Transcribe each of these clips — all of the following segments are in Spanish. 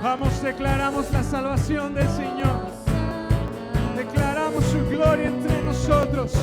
Vamos, declaramos la salvación del Señor. Declaramos su gloria entre nosotros.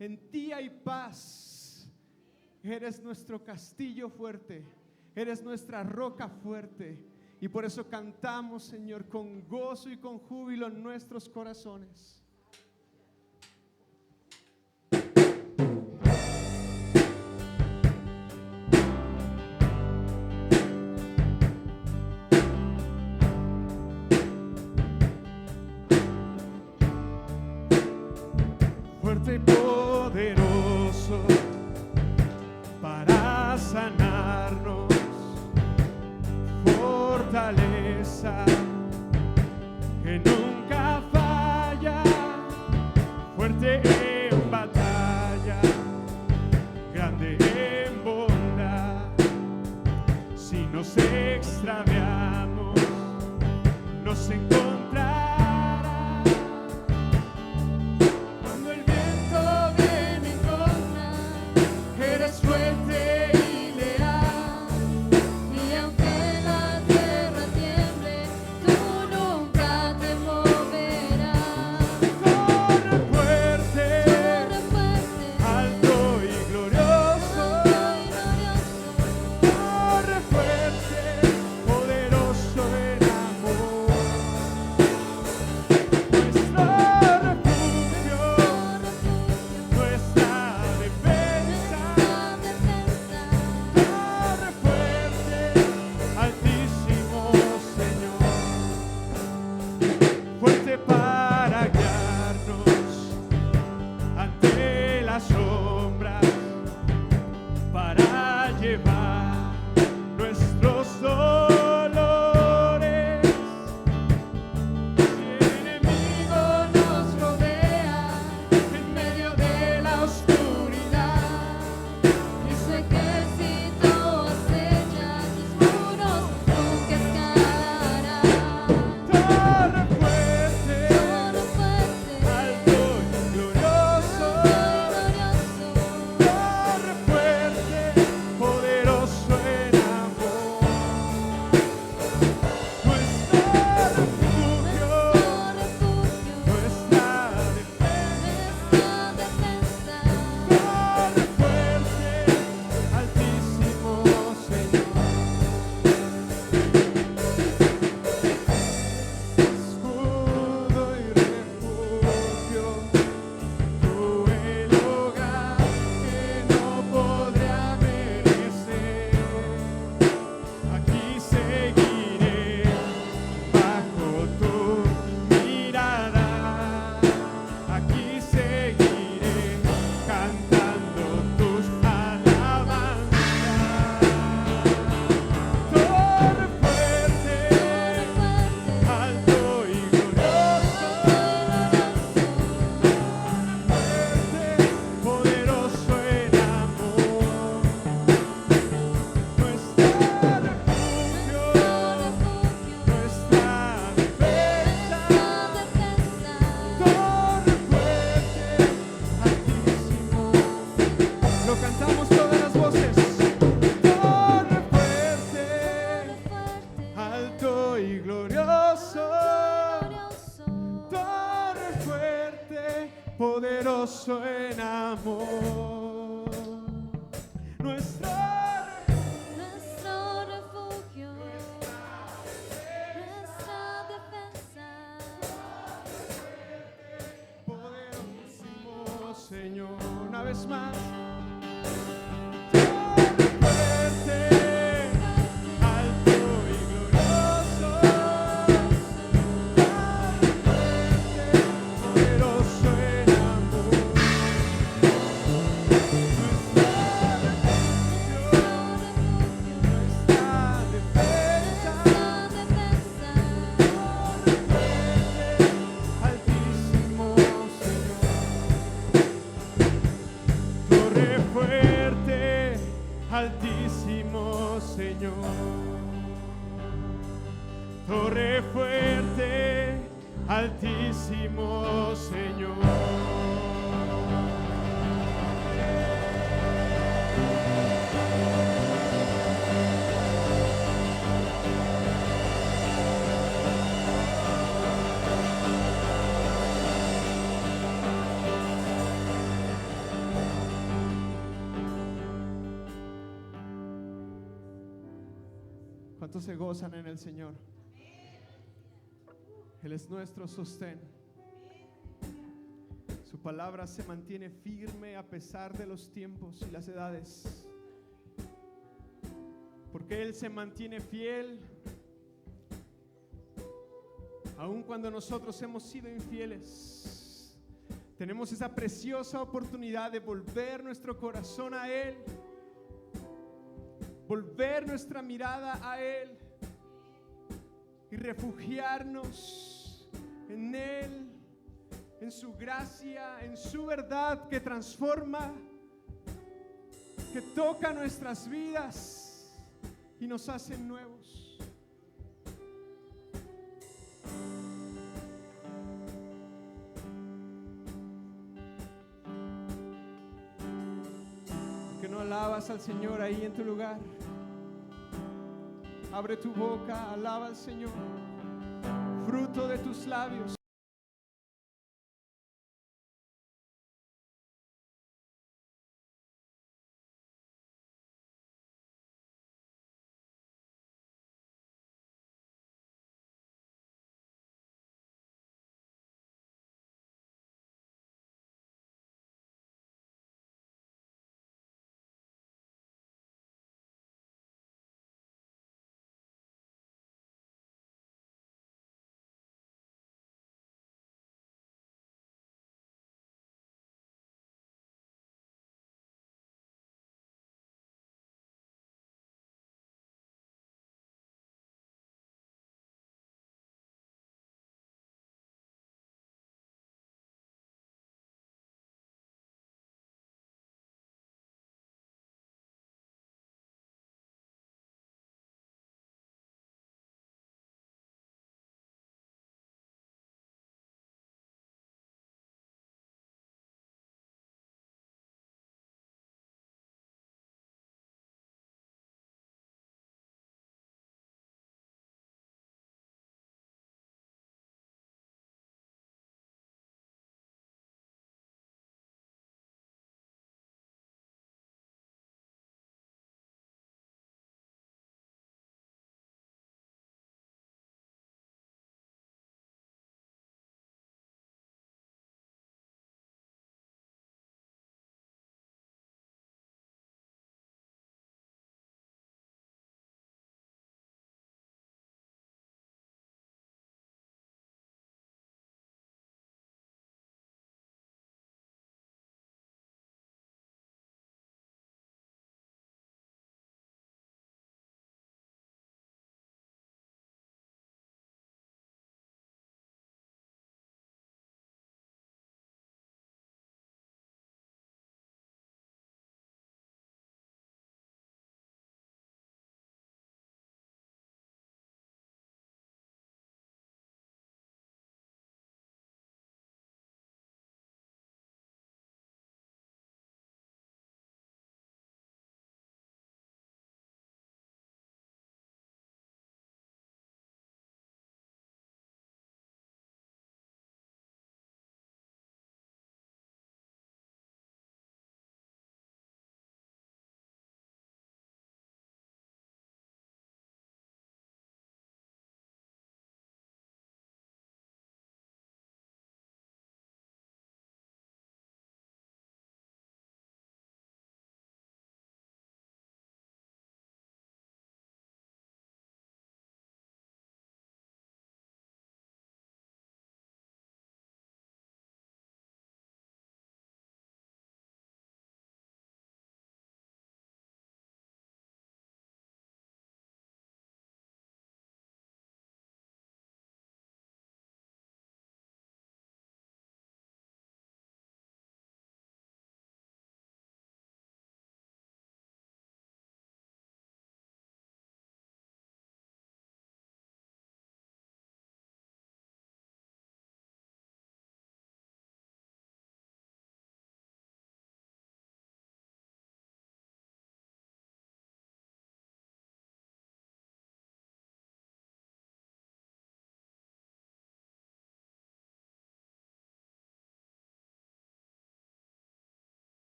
En ti hay paz. Eres nuestro castillo fuerte. Eres nuestra roca fuerte. Y por eso cantamos, Señor, con gozo y con júbilo en nuestros corazones. Fuerte y poderoso para sanarnos, fortaleza que nunca falla, fuerte en batalla, grande en bondad. Si nos extraviamos, nos encontrará. poderoso en amor. Nuestro refugio, nuestra defensa. poderosísimo Señor. Una vez más. Altísimo Señor, torre fuerte, altísimo Señor. ¿Cuántos se gozan en el Señor? Él es nuestro sostén. Su palabra se mantiene firme a pesar de los tiempos y las edades. Porque Él se mantiene fiel aun cuando nosotros hemos sido infieles. Tenemos esa preciosa oportunidad de volver nuestro corazón a Él, volver nuestra mirada a Él y refugiarnos en Él, en su gracia, en su verdad que transforma, que toca nuestras vidas y nos hace nuevos. ¿Por qué no alabas al Señor ahí en tu lugar? Abre tu boca, alaba al Señor, fruto de tus labios.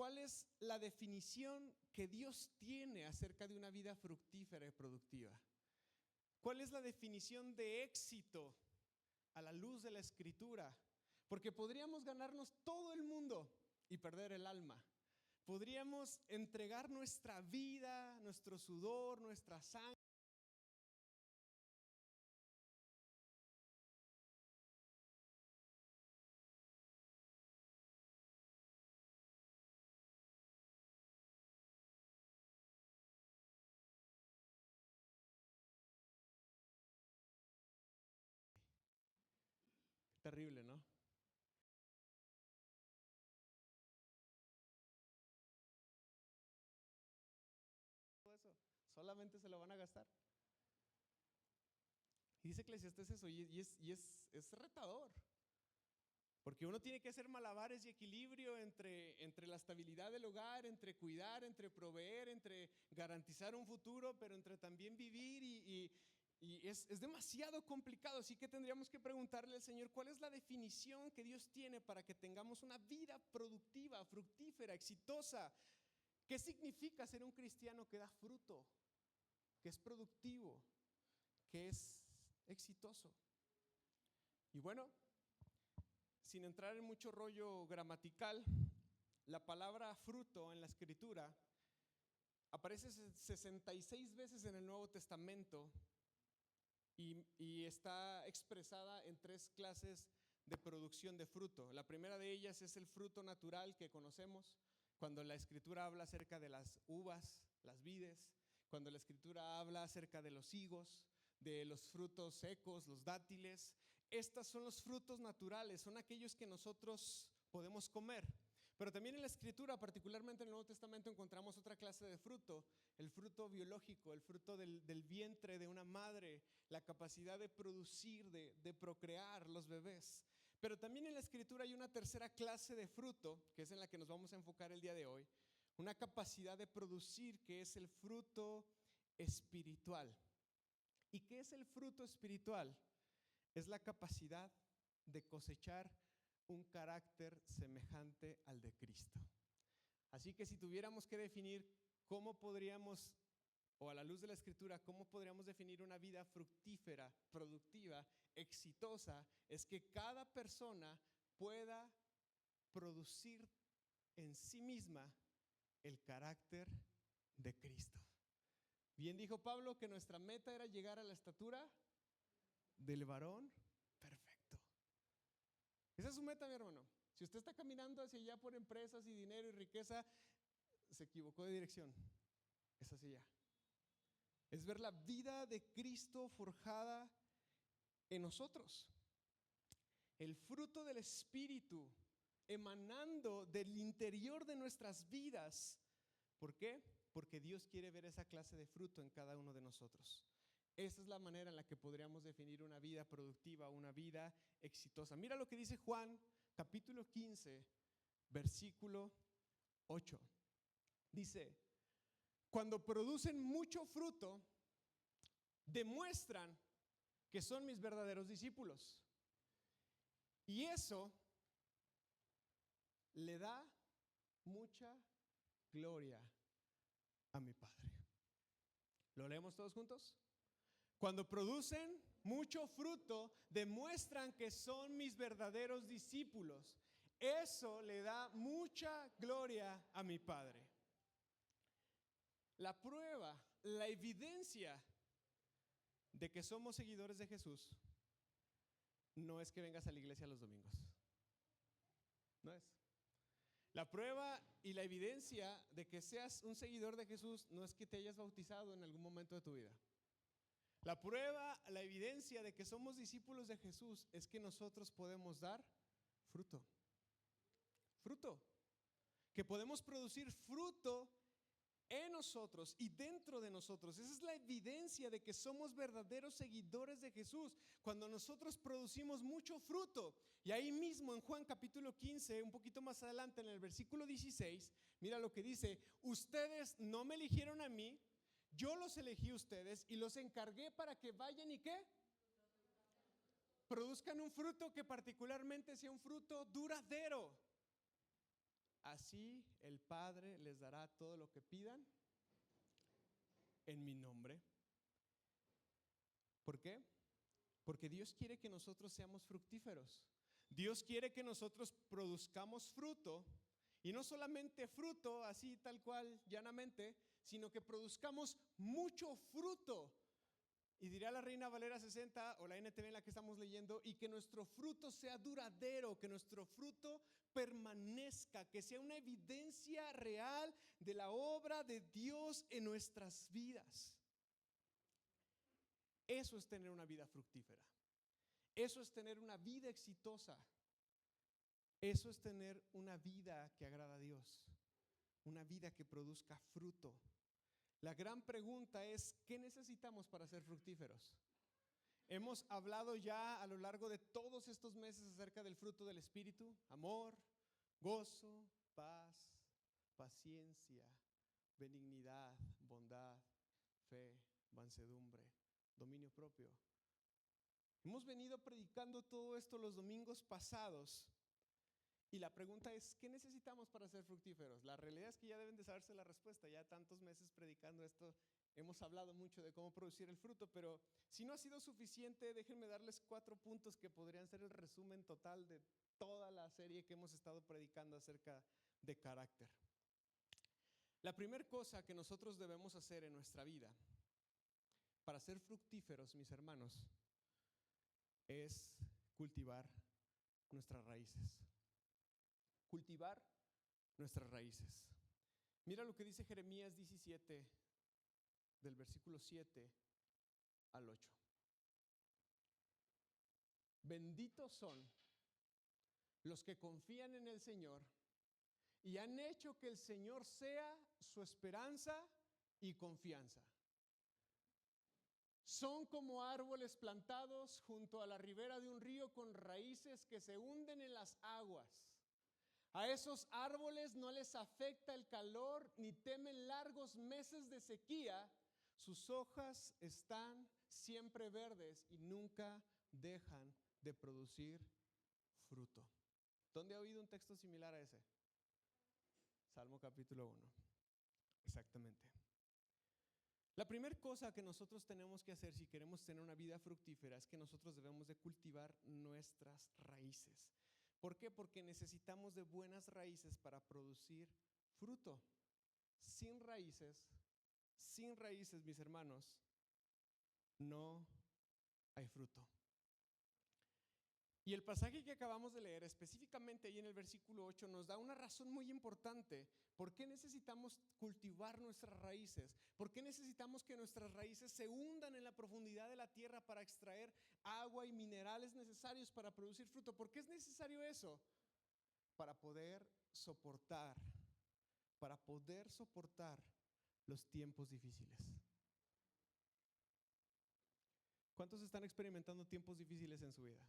cuál es la definición que Dios tiene acerca de una vida fructífera y productiva. ¿Cuál es la definición de éxito a la luz de la Escritura? Porque podríamos ganarnos todo el mundo y perder el alma. Podríamos entregar nuestra vida, nuestro sudor, nuestra sangre. Terrible, ¿no? Todo eso, solamente se lo van a gastar. Y dice Eclesiastés eso, es retador. Porque uno tiene que hacer malabares y equilibrio entre la estabilidad del hogar, entre cuidar, entre proveer, entre garantizar un futuro, pero entre también vivir y es demasiado complicado. Así que tendríamos que preguntarle al Señor cuál es la definición que Dios tiene para que tengamos una vida productiva, fructífera, exitosa. ¿Qué significa ser un cristiano que da fruto, que es productivo, que es exitoso? Y bueno, sin entrar en mucho rollo gramatical, la palabra fruto en la Escritura aparece 66 veces en el Nuevo Testamento y está expresada en 3 clases de producción de fruto. La primera de ellas es el fruto natural que conocemos, cuando la Escritura habla acerca de las uvas, las vides, cuando la Escritura habla acerca de los higos, de los frutos secos, los dátiles. Estos son los frutos naturales, son aquellos que nosotros podemos comer. Pero también en la Escritura, particularmente en el Nuevo Testamento, encontramos otra clase de fruto, el fruto biológico, el fruto del vientre de una madre, la capacidad de producir, de procrear los bebés. Pero también en la Escritura hay una tercera clase de fruto, que es en la que nos vamos a enfocar el día de hoy, una capacidad de producir que es el fruto espiritual. ¿Y qué es el fruto espiritual? Es la capacidad de cosechar un carácter semejante al de Cristo. Así que si tuviéramos que definir cómo podríamos, o a la luz de la Escritura, cómo podríamos definir una vida fructífera, productiva, exitosa, es que cada persona pueda producir en sí misma el carácter de Cristo. Bien dijo Pablo que nuestra meta era llegar a la estatura del varón perfecto. Esa es su meta, mi hermano. Si usted está caminando hacia allá por empresas y dinero y riqueza, se equivocó de dirección. Es hacia allá. Es ver la vida de Cristo forjada en nosotros. El fruto del Espíritu emanando del interior de nuestras vidas. ¿Por qué? Porque Dios quiere ver esa clase de fruto en cada uno de nosotros. Esa es la manera en la que podríamos definir una vida productiva, una vida exitosa. Mira lo que dice Juan, capítulo 15, versículo 8. Dice: cuando producen mucho fruto, demuestran que son mis verdaderos discípulos. Y eso le da mucha gloria a mi Padre. ¿Lo leemos todos juntos? Cuando producen mucho fruto, demuestran que son mis verdaderos discípulos. Eso le da mucha gloria a mi Padre. La prueba, la evidencia de que somos seguidores de Jesús no es que vengas a la iglesia los domingos. No es. La prueba y la evidencia de que seas un seguidor de Jesús no es que te hayas bautizado en algún momento de tu vida. La prueba, la evidencia de que somos discípulos de Jesús es que nosotros podemos dar fruto. Fruto. Que podemos producir fruto en nosotros y dentro de nosotros. Esa es la evidencia de que somos verdaderos seguidores de Jesús, cuando nosotros producimos mucho fruto. Y ahí mismo en Juan capítulo 15, un poquito más adelante en el versículo 16, mira lo que dice: ustedes no me eligieron a mí, yo los elegí a ustedes y los encargué para que vayan y ¿qué? Produzcan un fruto que particularmente sea un fruto duradero. así el Padre les dará todo lo que pidan en mi nombre. ¿Por qué? Porque Dios quiere que nosotros seamos fructíferos. Dios quiere que nosotros produzcamos fruto, y no solamente fruto así tal cual llanamente, sino que produzcamos mucho fruto. Y dirá la Reina Valera 60 o la NTV en la que estamos leyendo, y que nuestro fruto sea duradero, que nuestro fruto permanezca, que sea una evidencia real de la obra de Dios en nuestras vidas. Eso es tener una vida fructífera. Eso es tener una vida exitosa. Eso es tener una vida que agrada a Dios, una vida que produzca fruto. La gran pregunta es, ¿qué necesitamos para ser fructíferos? Hemos hablado ya a lo largo de todos estos meses acerca del fruto del Espíritu: amor, gozo, paz, paciencia, benignidad, bondad, fe, mansedumbre, dominio propio. Hemos venido predicando todo esto los domingos pasados, y la pregunta es, ¿qué necesitamos para ser fructíferos? La realidad es que ya deben de saberse la respuesta. Ya tantos meses predicando esto, hemos hablado mucho de cómo producir el fruto, pero si no ha sido suficiente, déjenme darles 4 puntos que podrían ser el resumen total de toda la serie que hemos estado predicando acerca de carácter. La primera cosa que nosotros debemos hacer en nuestra vida para ser fructíferos, mis hermanos, es cultivar nuestras raíces. Cultivar nuestras raíces. Mira lo que dice Jeremías 17, del versículo 7 al 8. Benditos son los que confían en el Señor y han hecho que el Señor sea su esperanza y confianza. Son como árboles plantados junto a la ribera de un río, con raíces que se hunden en las aguas. A esos árboles no les afecta el calor ni temen largos meses de sequía. Sus hojas están siempre verdes y nunca dejan de producir fruto. ¿Dónde ha oído un texto similar a ese? Salmo capítulo 1. Exactamente. La primera cosa que nosotros tenemos que hacer si queremos tener una vida fructífera es que nosotros debemos de cultivar nuestras raíces. ¿Por qué? Porque necesitamos de buenas raíces para producir fruto. Sin raíces, mis hermanos, no hay fruto. Y el pasaje que acabamos de leer, específicamente ahí en el versículo 8, nos da una razón muy importante. ¿Por qué necesitamos cultivar nuestras raíces? ¿Por qué necesitamos que nuestras raíces se hundan en la profundidad de la tierra para extraer agua y minerales necesarios para producir fruto? ¿Por qué es necesario eso? Para poder soportar los tiempos difíciles. ¿Cuántos están experimentando tiempos difíciles en su vida?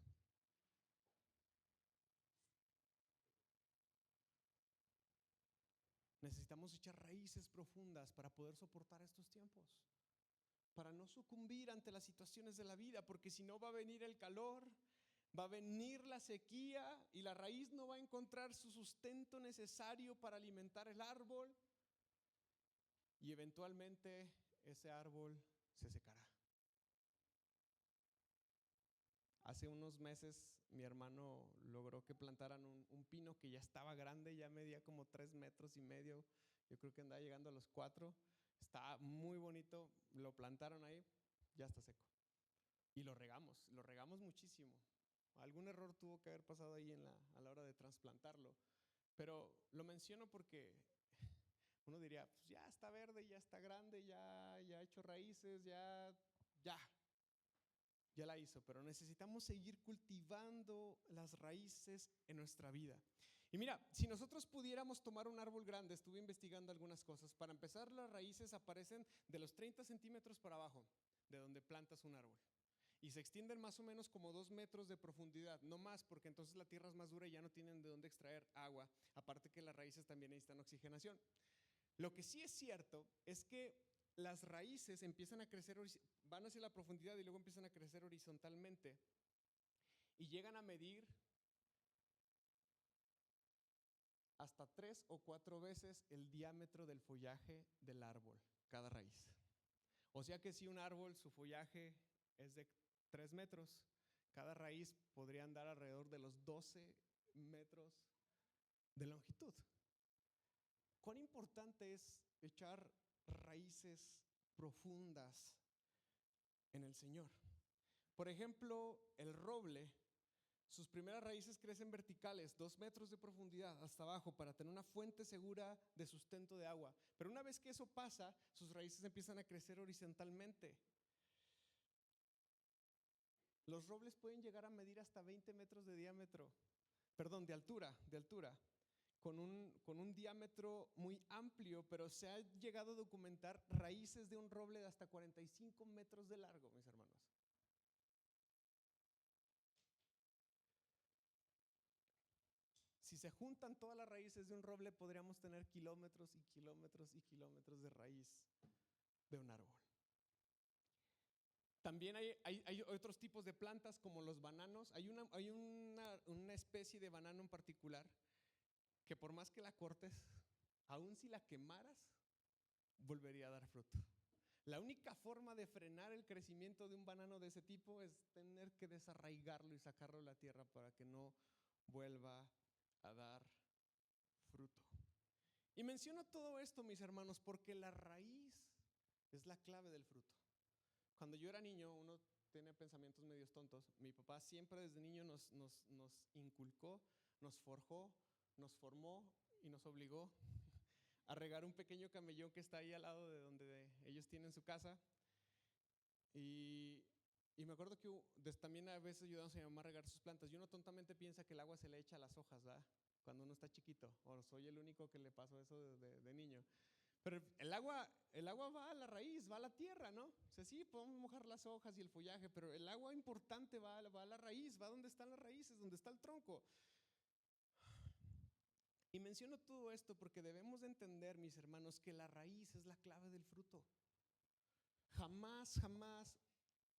Necesitamos echar raíces profundas para poder soportar estos tiempos, para no sucumbir ante las situaciones de la vida, porque si no va a venir el calor, va a venir la sequía y la raíz no va a encontrar su sustento necesario para alimentar el árbol, y eventualmente ese árbol se secará. Hace unos meses mi hermano logró que plantaran un pino que ya estaba grande, ya medía como 3,5 metros. Yo creo que andaba llegando a los 4. Está muy bonito, lo plantaron ahí, ya está seco. Y lo regamos muchísimo. Algún error tuvo que haber pasado ahí a la hora de trasplantarlo. Pero lo menciono porque uno diría, pues ya está verde, ya está grande, ya ha hecho raíces, ya la hizo, pero necesitamos seguir cultivando las raíces en nuestra vida. Y mira, si nosotros pudiéramos tomar un árbol grande, estuve investigando algunas cosas. Para empezar, las raíces aparecen de los 30 centímetros para abajo, de donde plantas un árbol. Y se extienden más o menos como 2 metros de profundidad, no más, porque entonces la tierra es más dura y ya no tienen de dónde extraer agua. Aparte que las raíces también necesitan oxigenación. Lo que sí es cierto es que las raíces empiezan a crecer, van hacia la profundidad y luego empiezan a crecer horizontalmente y llegan a medir hasta 3 o 4 veces el diámetro del follaje del árbol, cada raíz. O sea que si un árbol, su follaje es de 3 metros, cada raíz podría andar alrededor de los 12 metros de longitud. ¿Cuán importante es echar raíces profundas en el Señor? Por ejemplo, el roble, sus primeras raíces crecen verticales, 2 metros de profundidad hasta abajo, para tener una fuente segura de sustento de agua. Pero una vez que eso pasa, sus raíces empiezan a crecer horizontalmente. Los robles pueden llegar a medir hasta 20 metros de diámetro, perdón, de altura, con un diámetro muy amplio, pero se ha llegado a documentar raíces de un roble de hasta 45 metros de largo, mis hermanos. Si se juntan todas las raíces de un roble, podríamos tener kilómetros y kilómetros y kilómetros de raíz de un árbol. También hay otros tipos de plantas como los bananos. Hay una especie de banano en particular que por más que la cortes, aun si la quemaras, volvería a dar fruto. La única forma de frenar el crecimiento de un banano de ese tipo es tener que desarraigarlo y sacarlo de la tierra para que no vuelva a dar fruto. Y menciono todo esto, mis hermanos, porque la raíz es la clave del fruto. Cuando yo era niño, uno tiene pensamientos medios tontos. Mi papá siempre desde niño nos inculcó, nos forjó, nos formó y nos obligó a regar un pequeño camellón que está ahí al lado de donde ellos tienen su casa. Y me acuerdo que también a veces ayudamos a mi mamá a regar sus plantas. Y uno tontamente piensa que el agua se le echa a las hojas, ¿verdad? Cuando uno está chiquito. O soy el único que le pasó eso de niño. Pero el agua va a la raíz, va a la tierra, ¿no? O sea, sí, podemos mojar las hojas y el follaje, pero el agua importante va a la raíz, va donde están las raíces, donde está el tronco. Y menciono todo esto porque debemos de entender, mis hermanos, que la raíz es la clave del fruto. Jamás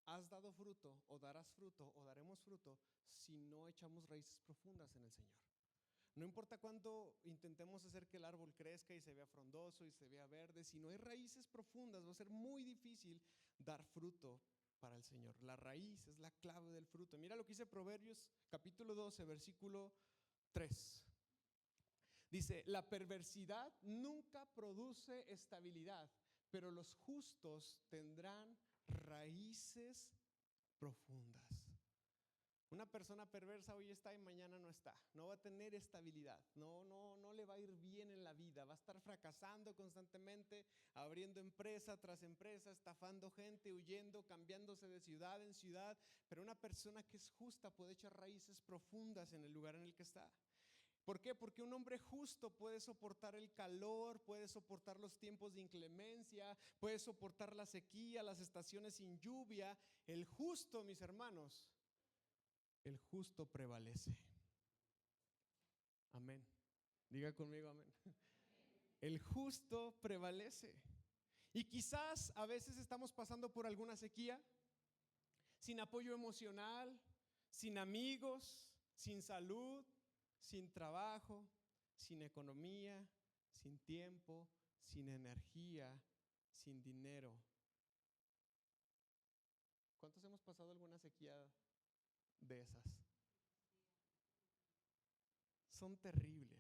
has dado fruto o darás fruto o daremos fruto si no echamos raíces profundas en el Señor. No importa cuánto intentemos hacer que el árbol crezca y se vea frondoso y se vea verde, si no hay raíces profundas va a ser muy difícil dar fruto para el Señor. La raíz es la clave del fruto. Mira lo que dice Proverbios capítulo 12, versículo 3. Dice, la perversidad nunca produce estabilidad, pero los justos tendrán raíces profundas. Una persona perversa hoy está y mañana no está. No va a tener estabilidad. No le va a ir bien en la vida. Va a estar fracasando constantemente, abriendo empresa tras empresa, estafando gente, huyendo, cambiándose de ciudad en ciudad. Pero una persona que es justa puede echar raíces profundas en el lugar en el que está. ¿Por qué? Porque un hombre justo puede soportar el calor, puede soportar los tiempos de inclemencia, puede soportar la sequía, las estaciones sin lluvia. El justo, mis hermanos, el justo prevalece. Amén. Diga conmigo amén. El justo prevalece. Y quizás a veces estamos pasando por alguna sequía, sin apoyo emocional, sin amigos, sin salud, sin trabajo, sin economía, sin tiempo, sin energía, sin dinero. ¿Cuántos hemos pasado alguna sequía de esas? Son terribles.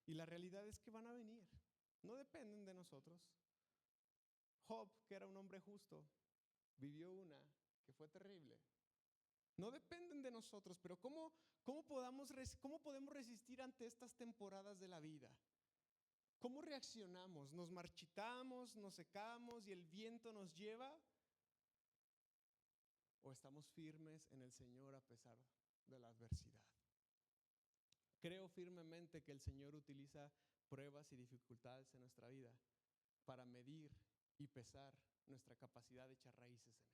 Y la realidad es que van a venir. No dependen de nosotros. Job, que era un hombre justo, vivió una que fue terrible. No dependen de nosotros, pero ¿cómo podemos resistir ante estas temporadas de la vida? ¿Cómo reaccionamos? ¿Nos marchitamos, nos secamos y el viento nos lleva? ¿O estamos firmes en el Señor a pesar de la adversidad? Creo firmemente que el Señor utiliza pruebas y dificultades en nuestra vida para medir y pesar nuestra capacidad de echar raíces en Él.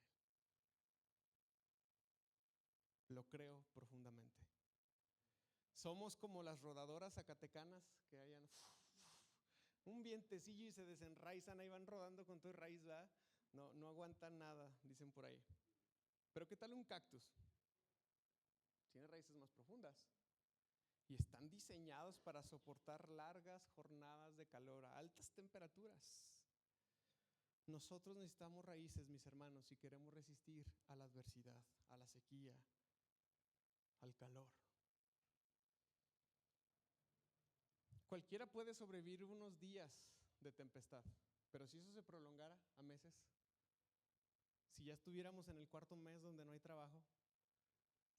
Lo creo profundamente. Somos como las rodadoras zacatecanas que hayan un vientecillo y se desenraizan, ahí van rodando con toda raíz, ¿verdad? No aguantan nada, dicen por ahí. Pero ¿qué tal un cactus? Tiene raíces más profundas. y están diseñados para soportar largas jornadas de calor a altas temperaturas. Nosotros necesitamos raíces, mis hermanos, si queremos resistir a la adversidad, a la sequía, al calor. Cualquiera puede sobrevivir unos días de tempestad, pero si eso se prolongara a meses, si ya estuviéramos en el 4.º mes donde no hay trabajo,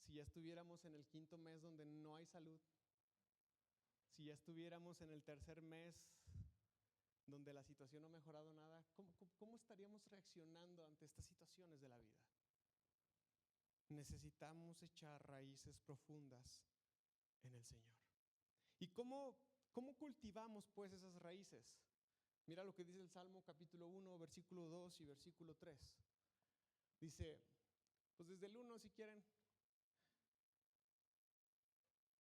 si ya estuviéramos en el 5.º mes donde no hay salud, si ya estuviéramos en el 3.er mes donde la situación no ha mejorado nada, ¿cómo estaríamos reaccionando ante estas situaciones de la vida? Necesitamos echar raíces profundas en el Señor. ¿Y cómo cultivamos pues esas raíces? Mira lo que dice el Salmo capítulo 1, versículo 2 y versículo 3. Dice, pues desde el 1 si quieren.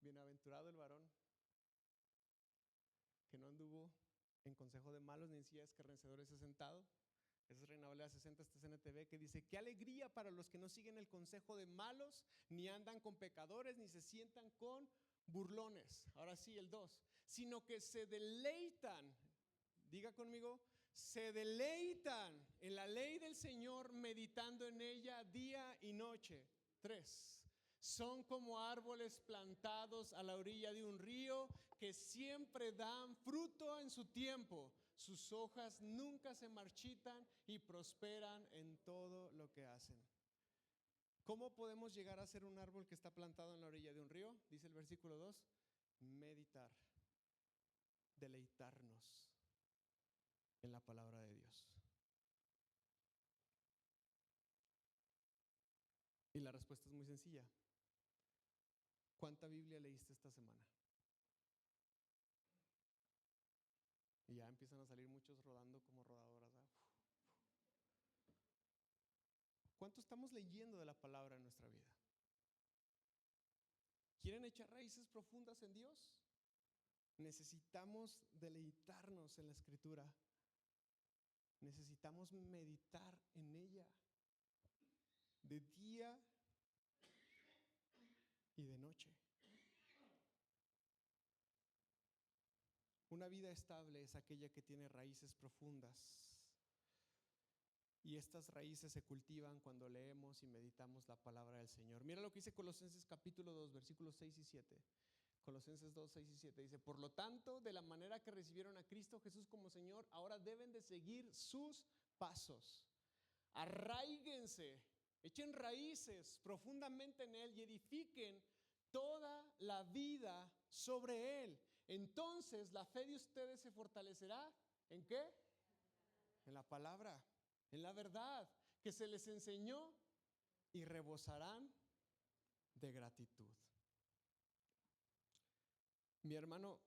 Bienaventurado el varón que no anduvo en consejo de malos, ni en sillas escarnecedores se ha sentado. Esa es Reina Valera 60, este es NTV, que dice, qué alegría para los que no siguen el consejo de malos, ni andan con pecadores, ni se sientan con burlones. Ahora sí, el 2, sino que se deleitan, diga conmigo, se deleitan en la ley del Señor, meditando en ella día y noche. 3, son como árboles plantados a la orilla de un río que siempre dan fruto en su tiempo. Sus hojas nunca se marchitan y prosperan en todo lo que hacen. ¿Cómo podemos llegar a ser un árbol que está plantado en la orilla de un río? Dice el versículo 2, meditar, deleitarnos en la palabra de Dios. Y la respuesta es muy sencilla. ¿Cuánta Biblia leíste esta semana? Y ya empiezan a salir muchos rodando como rodadoras, ¿verdad? ¿Cuánto estamos leyendo de la palabra en nuestra vida? ¿Quieren echar raíces profundas en Dios? Necesitamos deleitarnos en la Escritura. Necesitamos meditar en ella de día y de noche. Una vida estable es aquella que tiene raíces profundas. Y estas raíces se cultivan cuando leemos y meditamos la palabra del Señor. Mira lo que dice Colosenses capítulo 2, versículos 6 y 7. Colosenses 2, 6 y 7 dice, por lo tanto, de la manera que recibieron a Cristo Jesús como Señor, ahora deben de seguir sus pasos. Arraíguense, echen raíces profundamente en Él y edifiquen toda la vida sobre Él. Entonces la fe de ustedes se fortalecerá. ¿En qué? En la palabra, en la verdad que se les enseñó, y rebosarán de gratitud. Mi hermano,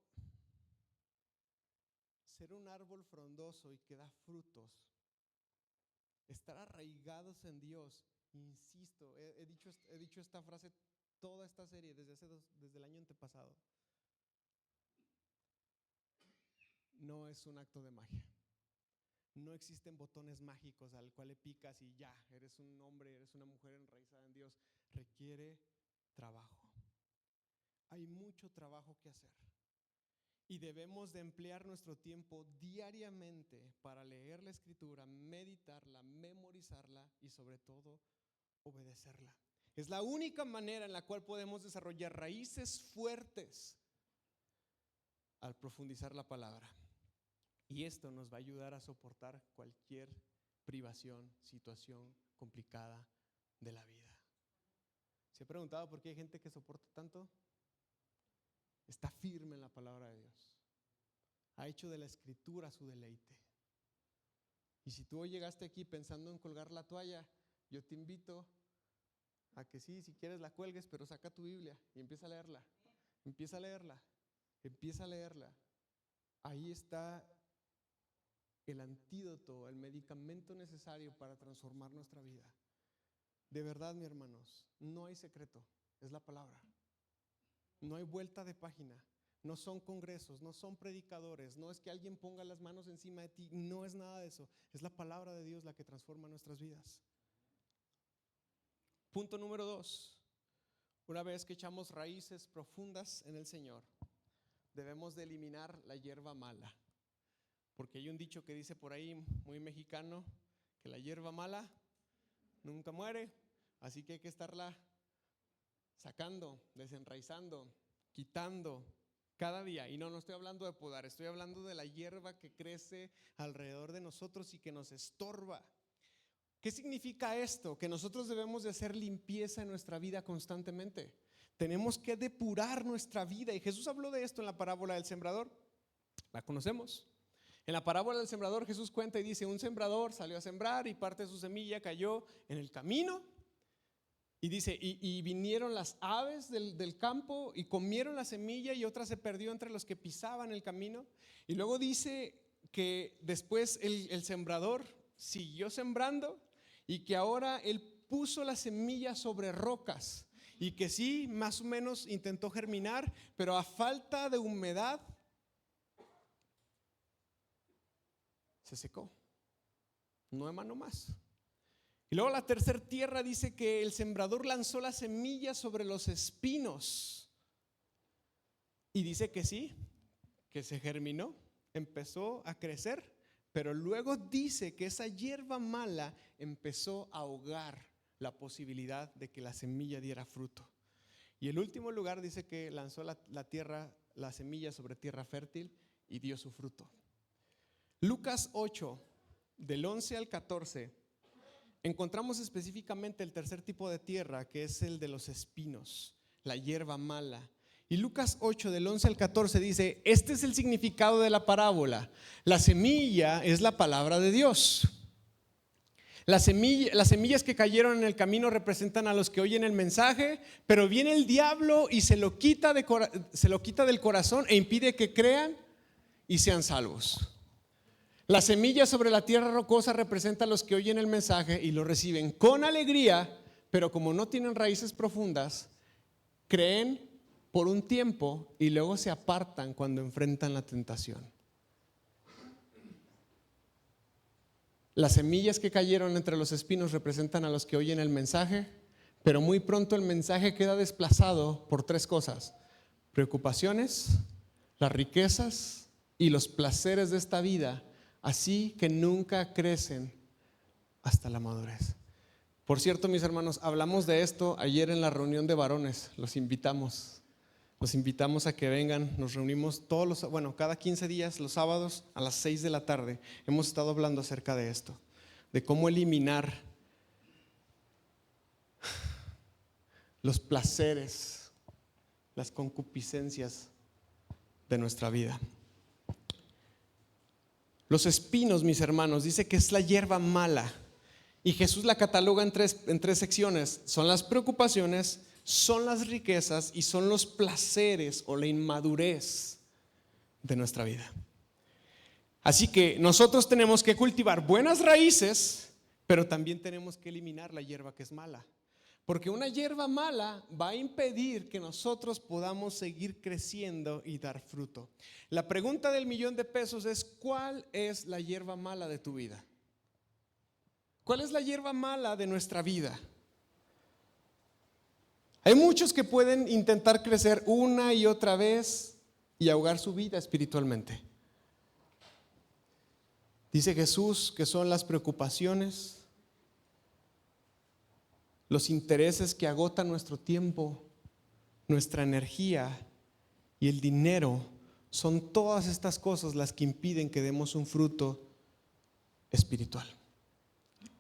ser un árbol frondoso y que da frutos, estar arraigados en Dios, insisto, he dicho esta frase toda esta serie desde el año antepasado. No es un acto de magia. No existen botones mágicos al cual le picas y ya, eres un hombre, eres una mujer enraizada en Dios. Requiere trabajo. Hay mucho trabajo que hacer. Y debemos de emplear nuestro tiempo diariamente para leer la Escritura, meditarla, memorizarla y sobre todo obedecerla. Es la única manera en la cual podemos desarrollar raíces fuertes al profundizar la palabra. Y esto nos va a ayudar a soportar cualquier privación, situación complicada de la vida. ¿Se ha preguntado por qué hay gente que soporta tanto? Está firme en la palabra de Dios. Ha hecho de la Escritura su deleite. Y si tú hoy llegaste aquí pensando en colgar la toalla, yo te invito a que sí, si quieres la cuelgues, pero saca tu Biblia y empieza a leerla. Empieza a leerla. Empieza a leerla. Ahí está el antídoto, el medicamento necesario para transformar nuestra vida. De verdad, mis hermanos, no hay secreto, es la palabra. No hay vuelta de página, no son congresos, no son predicadores, no es que alguien ponga las manos encima de ti, no es nada de eso. Es la palabra de Dios la que transforma nuestras vidas. Punto número 2, Una vez que echamos raíces profundas en el Señor, debemos de eliminar la hierba mala. Porque hay un dicho que dice por ahí, muy mexicano, que la hierba mala nunca muere, así que hay que estarla sacando, desenraizando, quitando cada día. Y no estoy hablando de podar, estoy hablando de la hierba que crece alrededor de nosotros y que nos estorba. ¿Qué significa esto? Que nosotros debemos de hacer limpieza en nuestra vida constantemente. Tenemos que depurar nuestra vida. Y Jesús habló de esto en la parábola del sembrador. ¿La conocemos? En la parábola del sembrador Jesús cuenta y dice: un sembrador salió a sembrar y parte de su semilla cayó en el camino. Y dice, y vinieron las aves del campo y comieron la semilla, y otra se perdió entre los que pisaban el camino. Y luego dice que después el sembrador siguió sembrando, y que ahora él puso la semilla sobre rocas, y que sí, más o menos intentó germinar, pero a falta de humedad se secó, no emanó más. Y luego la tercera tierra dice que el sembrador lanzó la semilla sobre los espinos, y dice que sí, que se germinó, empezó a crecer, pero luego dice que esa hierba mala empezó a ahogar la posibilidad de que la semilla diera fruto. Y el último lugar dice que lanzó la semilla sobre tierra fértil y dio su fruto. Lucas 8, del 11 al 14, encontramos específicamente el tercer tipo de tierra, que es el de los espinos, la hierba mala. Y Lucas 8, del 11 al 14 dice: este es el significado de la parábola. La semilla es la palabra de Dios. Las semillas que cayeron en el camino representan a los que oyen el mensaje, pero viene el diablo y se lo quita del corazón e impide que crean y sean salvos. La semilla sobre la tierra rocosa representa a los que oyen el mensaje y lo reciben con alegría, pero como no tienen raíces profundas, creen por un tiempo y luego se apartan cuando enfrentan la tentación. Las semillas que cayeron entre los espinos representan a los que oyen el mensaje, pero muy pronto el mensaje queda desplazado por tres cosas: preocupaciones, las riquezas y los placeres de esta vida, así que nunca crecen hasta la madurez. Por cierto, mis hermanos, hablamos de esto ayer en la reunión de varones. Los invitamos a que vengan. Nos reunimos cada 15 días, los sábados a las 6 de la tarde. Hemos estado hablando acerca de esto, de cómo eliminar los placeres, las concupiscencias de nuestra vida. Los espinos, mis hermanos, dice que es la hierba mala, y Jesús la cataloga en tres secciones. Son las preocupaciones, son las riquezas y son los placeres o la inmadurez de nuestra vida. Así que nosotros tenemos que cultivar buenas raíces, pero también tenemos que eliminar la hierba que es mala, porque una hierba mala va a impedir que nosotros podamos seguir creciendo y dar fruto. La pregunta del $1,000,000 es: ¿cuál es la hierba mala de tu vida? ¿Cuál es la hierba mala de nuestra vida? Hay muchos que pueden intentar crecer una y otra vez y ahogar su vida espiritualmente. Dice Jesús que son las preocupaciones, los intereses que agotan nuestro tiempo, nuestra energía y el dinero. Son todas estas cosas las que impiden que demos un fruto espiritual.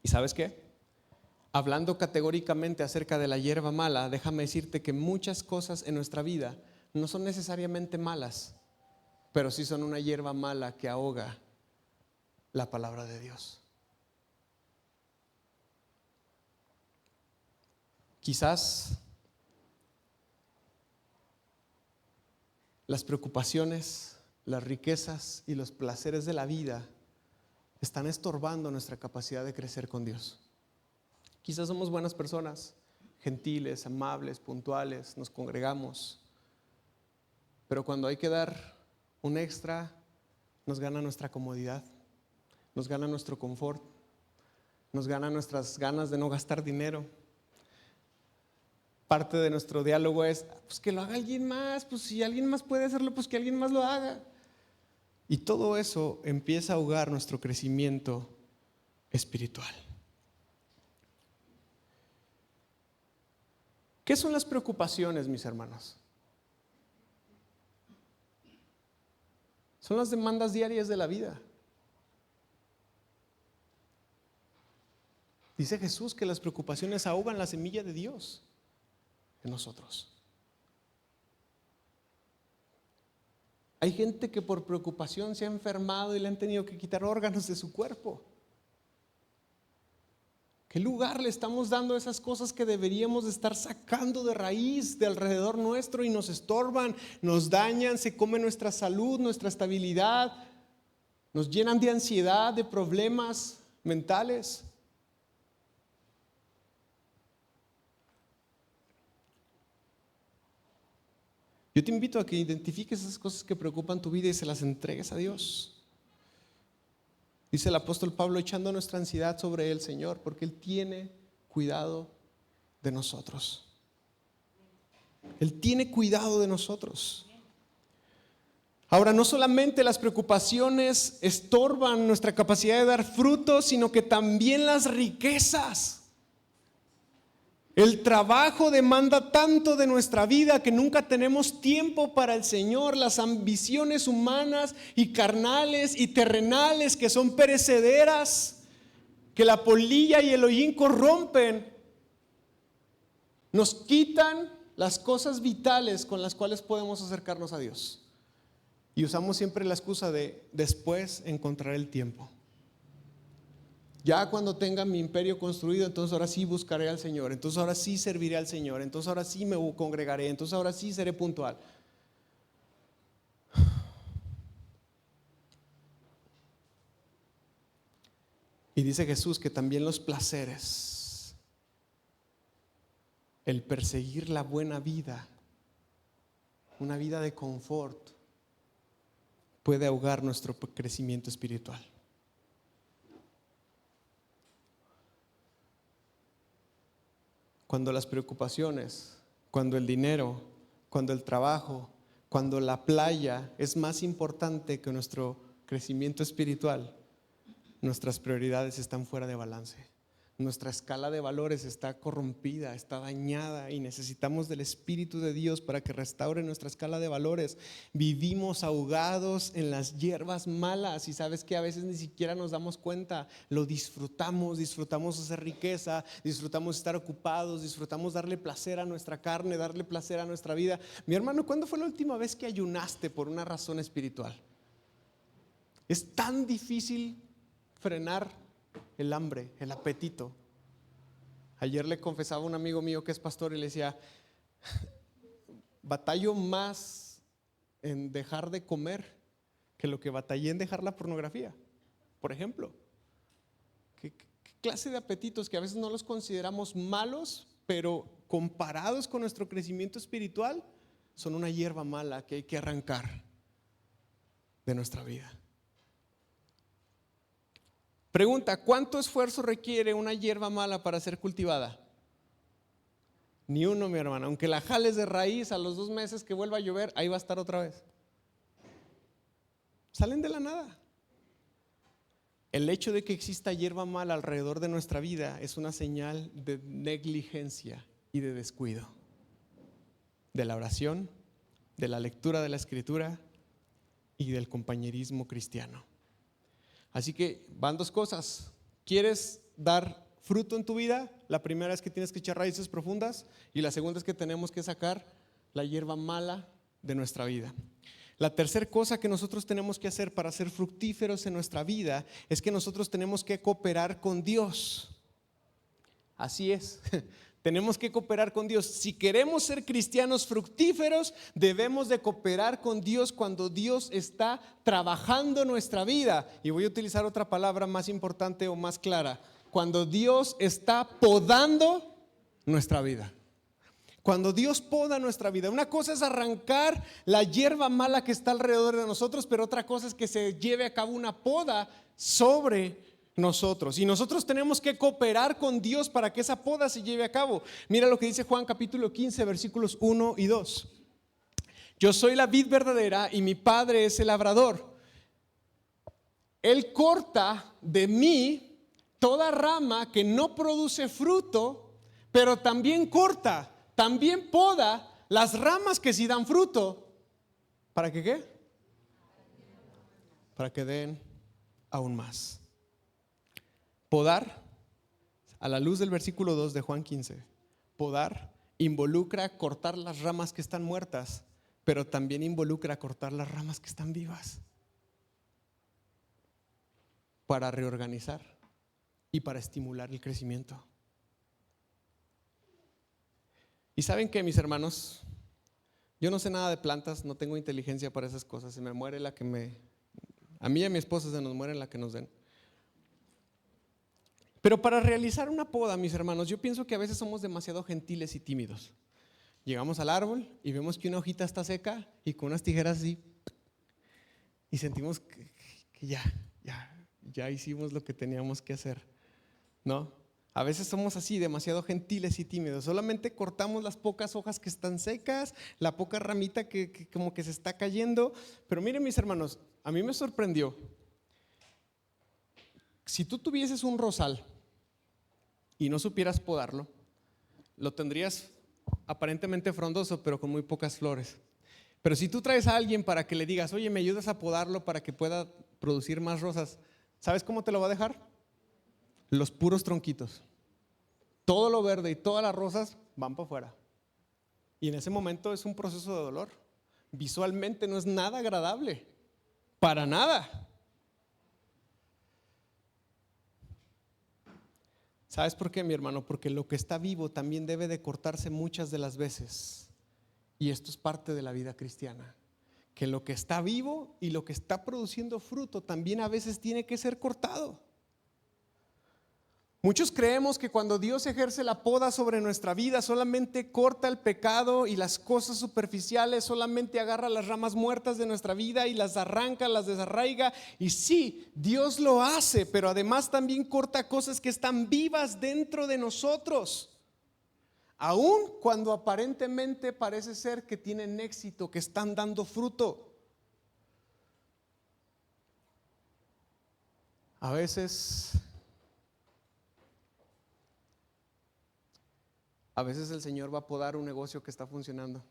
¿Y sabes qué? Hablando categóricamente acerca de la hierba mala, déjame decirte que muchas cosas en nuestra vida no son necesariamente malas, pero sí son una hierba mala que ahoga la palabra de Dios. Quizás las preocupaciones, las riquezas y los placeres de la vida están estorbando nuestra capacidad de crecer con Dios. Quizás somos buenas personas, gentiles, amables, puntuales, nos congregamos, pero cuando hay que dar un extra, nos gana nuestra comodidad, nos gana nuestro confort, nos gana nuestras ganas de no gastar dinero. parte de nuestro diálogo es, pues que lo haga alguien más, pues si alguien más puede hacerlo, pues que alguien más lo haga. Y todo eso empieza a ahogar nuestro crecimiento espiritual. ¿Qué son las preocupaciones, mis hermanos? Son las demandas diarias de la vida. Dice Jesús que las preocupaciones ahogan la semilla de Dios en nosotros. Hay gente que por preocupación se ha enfermado y le han tenido que quitar órganos de su cuerpo. ¿Qué lugar le estamos dando a esas cosas que deberíamos de estar sacando de raíz de alrededor nuestro y nos estorban, nos dañan, se comen nuestra salud, nuestra estabilidad, nos llenan de ansiedad, de problemas mentales? Yo te invito a que identifiques esas cosas que preocupan tu vida y se las entregues a Dios. Dice el apóstol Pablo, echando nuestra ansiedad sobre el Señor, porque Él tiene cuidado de nosotros. Él tiene cuidado de nosotros. Ahora, no solamente las preocupaciones estorban nuestra capacidad de dar frutos, sino que también las riquezas. El trabajo demanda tanto de nuestra vida que nunca tenemos tiempo para el Señor. Las ambiciones humanas y carnales y terrenales que son perecederas, que la polilla y el hollín corrompen, nos quitan las cosas vitales con las cuales podemos acercarnos a Dios. Y usamos siempre la excusa de después encontrar el tiempo. Ya cuando tenga mi imperio construido, entonces ahora sí buscaré al Señor, entonces ahora sí serviré al Señor, entonces ahora sí me congregaré, entonces ahora sí seré puntual. Y dice Jesús que también los placeres, el perseguir la buena vida, una vida de confort, puede ahogar nuestro crecimiento espiritual. Cuando las preocupaciones, cuando el dinero, cuando el trabajo, cuando la playa es más importante que nuestro crecimiento espiritual, nuestras prioridades están fuera de balance. Nuestra escala de valores está corrompida, está dañada y necesitamos del Espíritu de Dios para que restaure nuestra escala de valores. Vivimos ahogados en las hierbas malas y sabes que a veces ni siquiera nos damos cuenta. Lo disfrutamos hacer riqueza, disfrutamos estar ocupados, disfrutamos darle placer a nuestra carne, darle placer a nuestra vida. Mi hermano, ¿cuándo fue la última vez que ayunaste por una razón espiritual? Es tan difícil frenar el hambre, el apetito. Ayer le confesaba a un amigo mío que es pastor y le decía, batallo más en dejar de comer que lo que batallé en dejar la pornografía, por ejemplo. ¿Qué clase de apetitos que a veces no los consideramos malos, pero comparados con nuestro crecimiento espiritual, son una hierba mala que hay que arrancar de nuestra vida? Pregunta, ¿cuánto esfuerzo requiere una hierba mala para ser cultivada? Ni uno, mi hermano. Aunque la jales de raíz, a los 2 meses que vuelva a llover, ahí va a estar otra vez. Salen de la nada. El hecho de que exista hierba mala alrededor de nuestra vida es una señal de negligencia y de descuido de la oración, de la lectura de la Escritura y del compañerismo cristiano. Así que van 2 cosas. ¿Quieres dar fruto en tu vida? La primera es que tienes que echar raíces profundas y la segunda es que tenemos que sacar la hierba mala de nuestra vida. La tercera cosa que nosotros tenemos que hacer para ser fructíferos en nuestra vida es que nosotros tenemos que cooperar con Dios. Así es. Tenemos que cooperar con Dios. Si queremos ser cristianos fructíferos, debemos de cooperar con Dios cuando Dios está trabajando nuestra vida. Y voy a utilizar otra palabra más importante o más clara. Cuando Dios está podando nuestra vida. Cuando Dios poda nuestra vida. Una cosa es arrancar la hierba mala que está alrededor de nosotros, pero otra cosa es que se lleve a cabo una poda sobre nosotros. Y nosotros tenemos que cooperar con Dios para que esa poda se lleve a cabo. Mira lo que dice Juan capítulo 15, versículos 1 y 2. Yo soy la vid verdadera y mi Padre es el labrador. Él corta de mí toda rama que no produce fruto, pero también corta, también poda las ramas que sí dan fruto. ¿Para que qué? Para que den aún más. Podar, a la luz del versículo 2 de Juan 15, podar involucra cortar las ramas que están muertas, pero también involucra cortar las ramas que están vivas, para reorganizar y para estimular el crecimiento. ¿Y saben qué, mis hermanos? Yo no sé nada de plantas, no tengo inteligencia para esas cosas. Se me muere la que a mí y a mi esposa se nos muere la que nos den. Pero para realizar una poda, mis hermanos, yo pienso que a veces somos demasiado gentiles y tímidos. Llegamos al árbol y vemos que una hojita está seca y con unas tijeras así, y sentimos que ya hicimos lo que teníamos que hacer, ¿no? A veces somos así, demasiado gentiles y tímidos. Solamente cortamos las pocas hojas que están secas, la poca ramita que como que se está cayendo. Pero miren, mis hermanos, a mí me sorprendió. Si tú tuvieses un rosal y no supieras podarlo, lo tendrías aparentemente frondoso, pero con muy pocas flores. Pero si tú traes a alguien para que le digas, oye, ¿me ayudas a podarlo para que pueda producir más rosas? ¿Sabes cómo te lo va a dejar? Los puros tronquitos. Todo lo verde y todas las rosas van para afuera. Y en ese momento es un proceso de dolor. Visualmente no es nada agradable. Para nada. ¿Sabes por qué, mi hermano? Porque lo que está vivo también debe de cortarse muchas de las veces. Y esto es parte de la vida cristiana. Que lo que está vivo y lo que está produciendo fruto también a veces tiene que ser cortado. Muchos creemos que cuando Dios ejerce la poda sobre nuestra vida solamente corta el pecado y las cosas superficiales, solamente agarra las ramas muertas de nuestra vida y las arranca, las desarraiga. Y sí, Dios lo hace, pero además también corta cosas que están vivas dentro de nosotros. Aun cuando aparentemente parece ser que tienen éxito, que están dando fruto. A veces el Señor va a podar un negocio que está funcionando.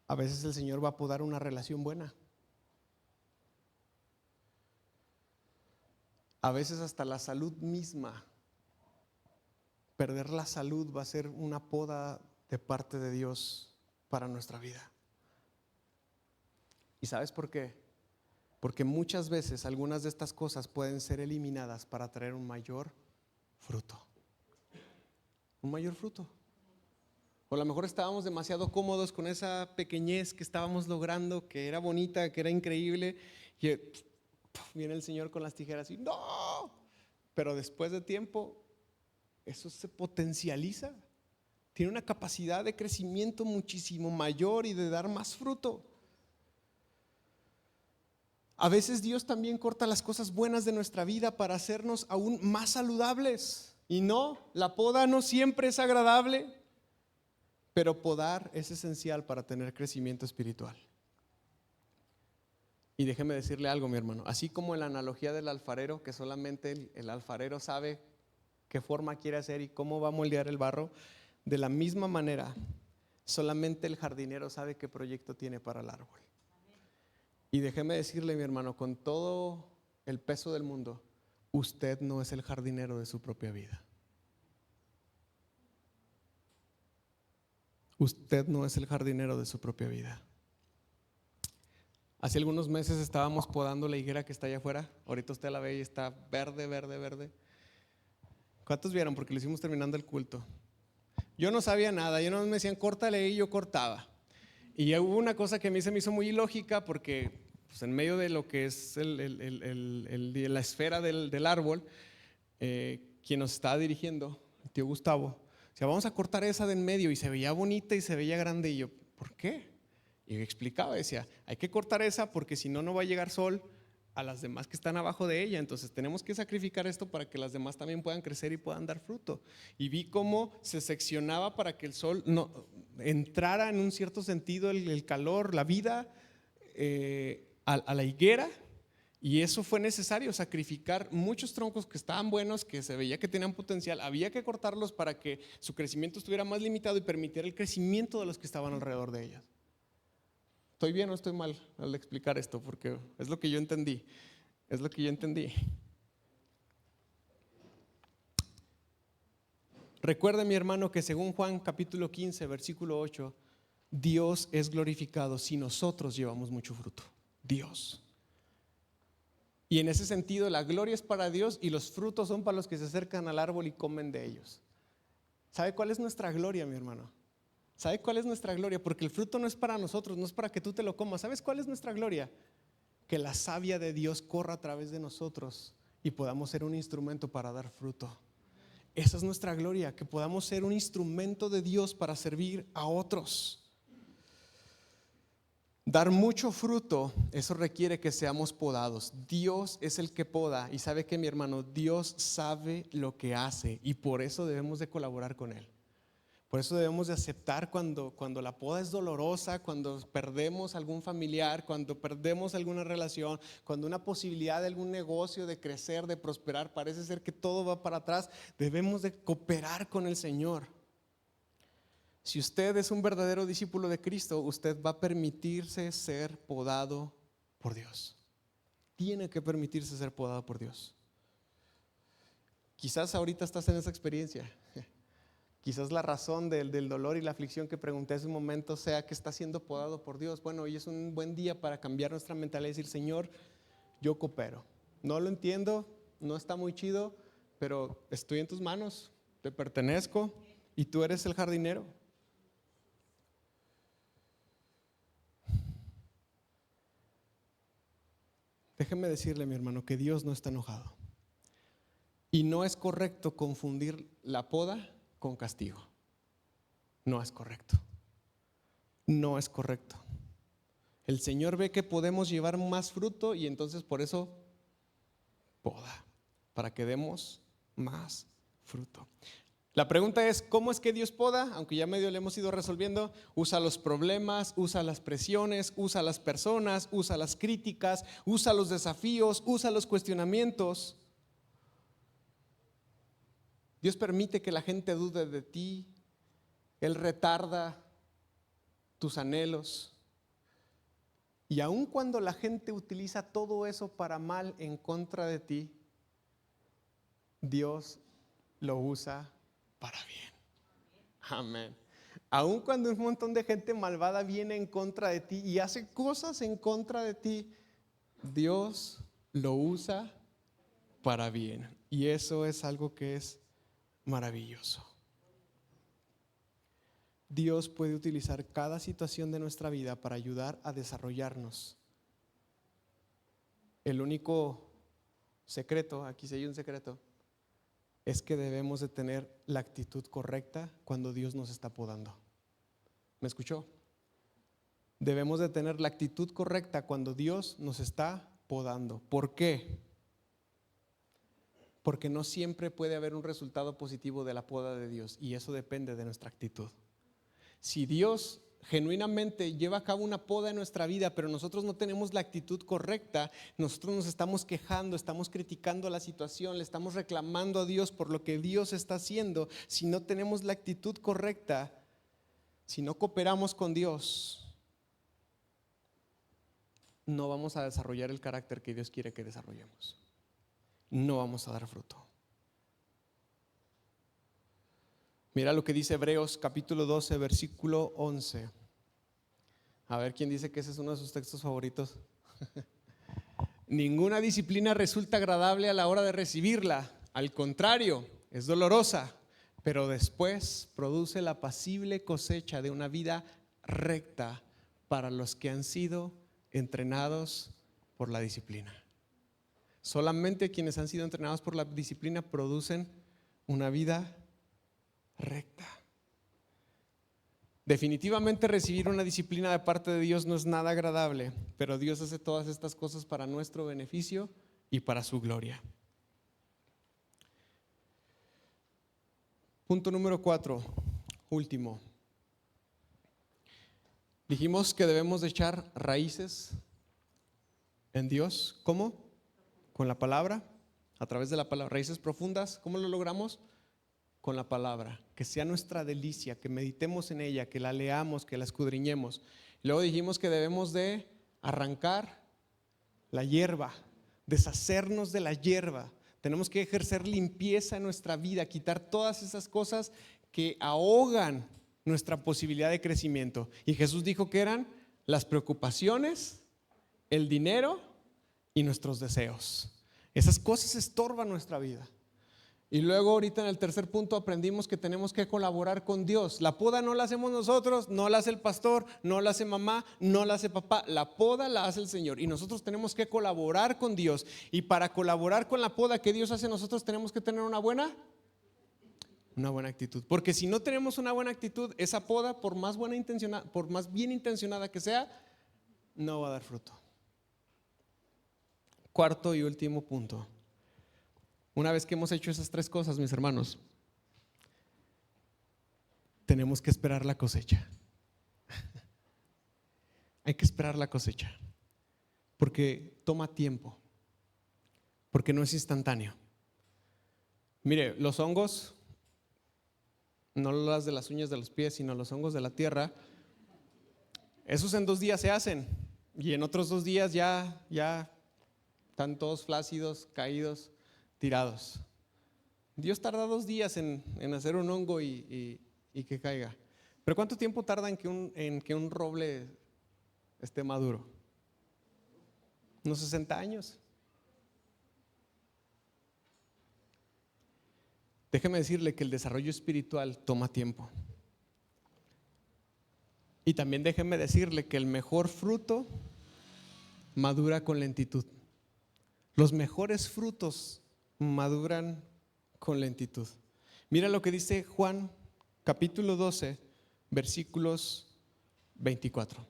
A veces el Señor va a podar una relación buena. A veces hasta la salud misma. Perder la salud va a ser una poda de parte de Dios para nuestra vida. ¿Y sabes por qué? Porque muchas veces algunas de estas cosas pueden ser eliminadas para traer un mayor fruto. Un mayor fruto. O a lo mejor estábamos demasiado cómodos con esa pequeñez que estábamos logrando, que era bonita, que era increíble, y viene el Señor con las tijeras y ¡no! Pero después de tiempo eso se potencializa, tiene una capacidad de crecimiento muchísimo mayor y de dar más fruto. A veces Dios también corta las cosas buenas de nuestra vida para hacernos aún más saludables. Y no, la poda no siempre es agradable, pero podar es esencial para tener crecimiento espiritual. Y déjeme decirle algo, mi hermano, así como en la analogía del alfarero, que solamente el alfarero sabe qué forma quiere hacer y cómo va a moldear el barro, de la misma manera, solamente el jardinero sabe qué proyecto tiene para el árbol. Y déjeme decirle, mi hermano, con todo el peso del mundo, usted no es el jardinero de su propia vida. Usted no es el jardinero de su propia vida. Hace algunos meses estábamos podando la higuera que está allá afuera. Ahorita usted la ve y está verde, verde, verde. ¿Cuántos vieron? Porque lo hicimos terminando el culto. Yo no sabía nada, yo no me decían córtale y yo cortaba. Y hubo una cosa que a mí se me hizo muy ilógica porque pues, en medio de lo que es la esfera del árbol, quien nos estaba dirigiendo, el tío Gustavo, decía, vamos a cortar esa de en medio, y se veía bonita y se veía grande. Y yo, ¿por qué? Y yo explicaba, decía, hay que cortar esa porque si no, no va a llegar sol a las demás que están abajo de ella. Entonces tenemos que sacrificar esto para que las demás también puedan crecer y puedan dar fruto. Y vi cómo se seccionaba para que el sol no entrara en un cierto sentido, el calor, la vida a la higuera. Y eso fue necesario, sacrificar muchos troncos que estaban buenos, que se veía que tenían potencial. Había que cortarlos para que su crecimiento estuviera más limitado y permitiera el crecimiento de los que estaban alrededor de ellas. ¿Estoy bien o estoy mal al explicar esto? Porque es lo que yo entendí. Es lo que yo entendí. Recuerde, mi hermano, que según Juan capítulo 15, versículo 8, Dios es glorificado si nosotros llevamos mucho fruto. Dios. Y en ese sentido, la gloria es para Dios y los frutos son para los que se acercan al árbol y comen de ellos. ¿Sabe cuál es nuestra gloria, mi hermano? ¿Sabe cuál es nuestra gloria? Porque el fruto no es para nosotros, no es para que tú te lo comas. ¿Sabes cuál es nuestra gloria? Que la savia de Dios corra a través de nosotros y podamos ser un instrumento para dar fruto. Esa es nuestra gloria, que podamos ser un instrumento de Dios para servir a otros. Dar mucho fruto, eso requiere que seamos podados. Dios es el que poda y sabe que, mi hermano, Dios sabe lo que hace y por eso debemos de colaborar con Él. Por eso debemos de aceptar cuando la poda es dolorosa, cuando perdemos algún familiar, cuando perdemos alguna relación, cuando una posibilidad de algún negocio, de crecer, de prosperar, parece ser que todo va para atrás. Debemos de cooperar con el Señor. Si usted es un verdadero discípulo de Cristo, usted va a permitirse ser podado por Dios. Tiene que permitirse ser podado por Dios. Quizás ahorita estás en esa experiencia. Quizás la razón del dolor y la aflicción que pregunté hace un momento sea que está siendo podado por Dios. Bueno, hoy es un buen día para cambiar nuestra mentalidad y decir: Señor, yo coopero. No lo entiendo, no está muy chido, pero estoy en tus manos, te pertenezco y tú eres el jardinero. Déjeme decirle, mi hermano, que Dios no está enojado. Y no es correcto confundir la poda con castigo. No es correcto. No es correcto. El Señor ve que podemos llevar más fruto y entonces por eso poda, para que demos más fruto. La pregunta es: ¿cómo es que Dios poda? Aunque ya medio le hemos ido resolviendo. Usa los problemas, usa las presiones, usa las personas, usa las críticas, usa los desafíos, usa los cuestionamientos. Dios permite que la gente dude de ti. Él retarda tus anhelos. Y aun cuando la gente utiliza todo eso para mal en contra de ti, Dios lo usa para bien. Amén. Aun cuando un montón de gente malvada viene en contra de ti y hace cosas en contra de ti, Dios lo usa para bien. Y eso es algo que es maravilloso. Dios puede utilizar cada situación de nuestra vida para ayudar a desarrollarnos. El único secreto, aquí sí hay un secreto, es que debemos de tener la actitud correcta cuando Dios nos está podando. ¿Me escuchó? Debemos de tener la actitud correcta cuando Dios nos está podando. ¿Por qué? Porque no siempre puede haber un resultado positivo de la poda de Dios y eso depende de nuestra actitud. Si Dios genuinamente lleva a cabo una poda en nuestra vida, pero nosotros no tenemos la actitud correcta, nosotros nos estamos quejando, estamos criticando la situación, le estamos reclamando a Dios por lo que Dios está haciendo. Si no tenemos la actitud correcta, si no cooperamos con Dios, no vamos a desarrollar el carácter que Dios quiere que desarrollemos. No vamos a dar fruto. Mira lo que dice Hebreos capítulo 12, versículo 11. A ver quién dice que ese es uno de sus textos favoritos. Ninguna disciplina resulta agradable a la hora de recibirla. Al contrario, es dolorosa, pero después produce la apacible cosecha de una vida recta para los que han sido entrenados por la disciplina. Solamente quienes han sido entrenados por la disciplina producen una vida recta. Definitivamente recibir una disciplina de parte de Dios no es nada agradable, pero Dios hace todas estas cosas para nuestro beneficio y para su gloria. Punto número 4, último. Dijimos que debemos de echar raíces en Dios. ¿Cómo? Con la palabra, a través de la palabra. Raíces profundas, ¿cómo lo logramos? Con la palabra, que sea nuestra delicia, que meditemos en ella, que la leamos, que la escudriñemos. Luego dijimos que debemos de arrancar la hierba, deshacernos de la hierba. Tenemos que ejercer limpieza en nuestra vida, quitar todas esas cosas que ahogan nuestra posibilidad de crecimiento. Y Jesús dijo que eran las preocupaciones, el dinero y nuestros deseos. Esas cosas estorban nuestra vida. Y luego ahorita en el tercer punto aprendimos que tenemos que colaborar con Dios. La poda no la hacemos nosotros, no la hace el pastor, no la hace mamá, no la hace papá. La poda la hace el Señor y nosotros tenemos que colaborar con Dios. Y para colaborar con la poda que Dios hace, nosotros tenemos que tener una buena actitud. Porque si no tenemos una buena actitud, esa poda, por más bien intencionada que sea, no va a dar fruto. Cuarto y último punto. Una vez que hemos hecho esas tres cosas, mis hermanos, tenemos que esperar la cosecha. Hay que esperar la cosecha, porque toma tiempo, porque no es instantáneo. Mire, los hongos, no las de las uñas de los pies, sino los hongos de la tierra, esos en 2 días se hacen, y en otros 2 días ya están todos flácidos, caídos, tirados. Dios tarda 2 días en hacer un hongo y que caiga. Pero ¿cuánto tiempo tarda en que un roble esté maduro? Unos 60 años. Déjeme decirle que el desarrollo espiritual toma tiempo. Y también déjeme decirle que el mejor fruto madura con lentitud. Los mejores frutos maduran con lentitud. Mira lo que dice Juan capítulo 12, versículos 24.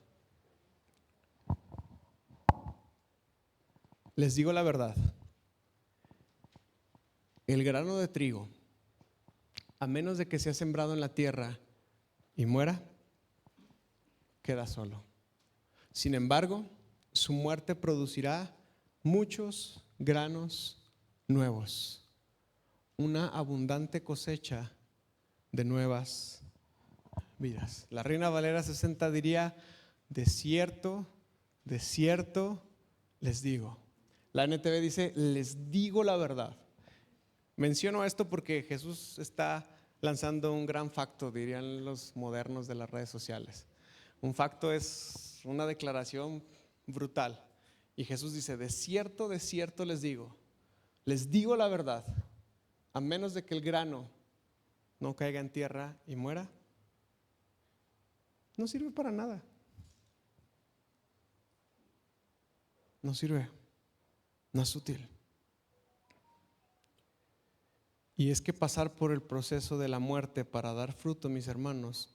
Les digo la verdad, el grano de trigo, a menos de que sea sembrado en la tierra y muera, queda solo. Sin embargo, su muerte producirá muchos granos nuevos, una abundante cosecha de nuevas vidas. La Reina Valera 60 diría: de cierto les digo. La NTV dice: les digo la verdad. Menciono esto porque Jesús está lanzando un gran facto, dirían los modernos de las redes sociales. Un facto es una declaración brutal. Y Jesús dice: de cierto les digo la verdad, a menos de que el grano no caiga en tierra y muera, no sirve para nada. No sirve, no es útil. Y es que pasar por el proceso de la muerte para dar fruto, mis hermanos,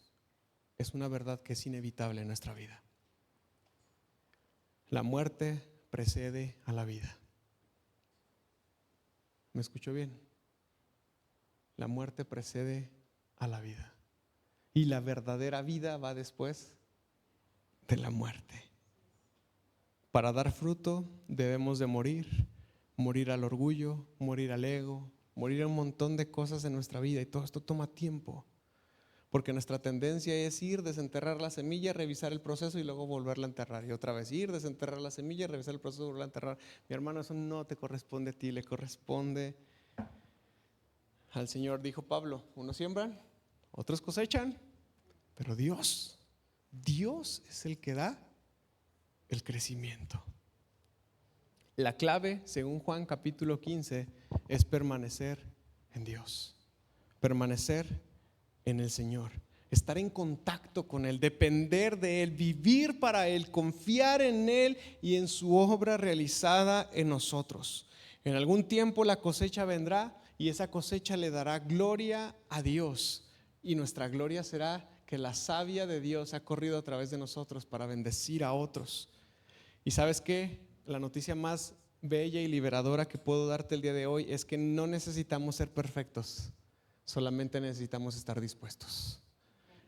es una verdad que es inevitable en nuestra vida. La muerte precede a la vida. ¿Me escuchó bien? La muerte precede a la vida. Y la verdadera vida va después de la muerte. Para dar fruto debemos de morir al orgullo, morir al ego, morir a un montón de cosas en nuestra vida, y todo esto toma tiempo. Porque nuestra tendencia es ir, desenterrar la semilla, revisar el proceso y luego volverla a enterrar. Y otra vez ir, desenterrar la semilla, revisar el proceso y volverla a enterrar. Mi hermano, eso no te corresponde a ti, le corresponde al Señor. Dijo Pablo: unos siembran, otros cosechan, pero Dios es el que da el crecimiento. La clave, según Juan capítulo 15, es permanecer en Dios, permanecer en el Señor, estar en contacto con Él, depender de Él, vivir para Él, confiar en Él y en su obra realizada en nosotros. En algún tiempo la cosecha vendrá y esa cosecha le dará gloria a Dios, y nuestra gloria será que la savia de Dios ha corrido a través de nosotros para bendecir a otros. ¿Y sabes qué? La noticia más bella y liberadora que puedo darte el día de hoy es que no necesitamos ser perfectos, solamente necesitamos estar dispuestos.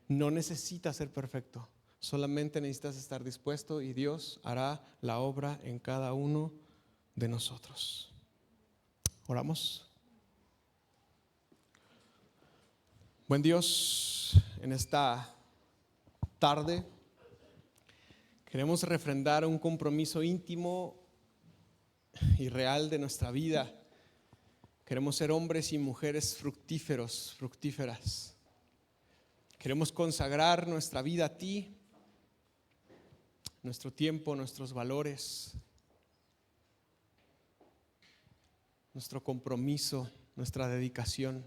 No necesitas ser perfecto, solamente necesitas estar dispuesto y Dios hará la obra en cada uno de nosotros. Oramos. Buen Dios, en esta tarde queremos refrendar un compromiso íntimo y real de nuestra vida. Queremos ser hombres y mujeres fructíferos, fructíferas. Queremos consagrar nuestra vida a ti, nuestro tiempo, nuestros valores, nuestro compromiso, nuestra dedicación,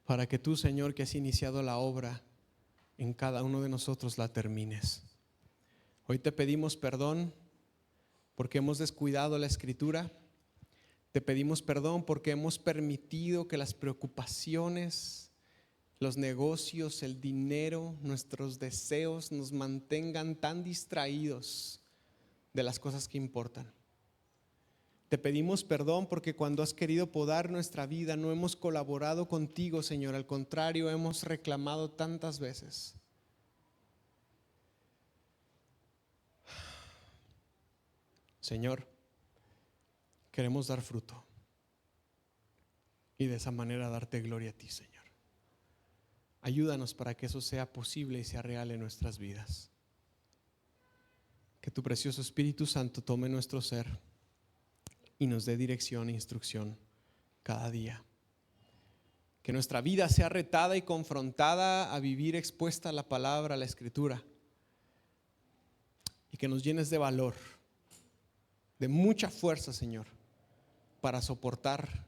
para que tú, Señor, que has iniciado la obra en cada uno de nosotros, la termines. Hoy te pedimos perdón porque hemos descuidado la Escritura. Te pedimos perdón porque hemos permitido que las preocupaciones, los negocios, el dinero, nuestros deseos nos mantengan tan distraídos de las cosas que importan. Te pedimos perdón porque cuando has querido podar nuestra vida no hemos colaborado contigo, Señor. Al contrario, hemos reclamado tantas veces. Señor, queremos dar fruto y de esa manera darte gloria a ti, Señor. Ayúdanos para que eso sea posible y sea real en nuestras vidas. Que tu precioso Espíritu Santo tome nuestro ser y nos dé dirección e instrucción cada día. Que nuestra vida sea retada y confrontada a vivir expuesta a la palabra, a la Escritura. Y que nos llenes de valor, de mucha fuerza, Señor, para soportar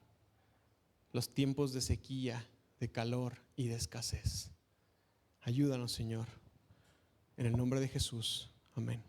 los tiempos de sequía, de calor y de escasez. Ayúdanos, Señor. En el nombre de Jesús. Amén.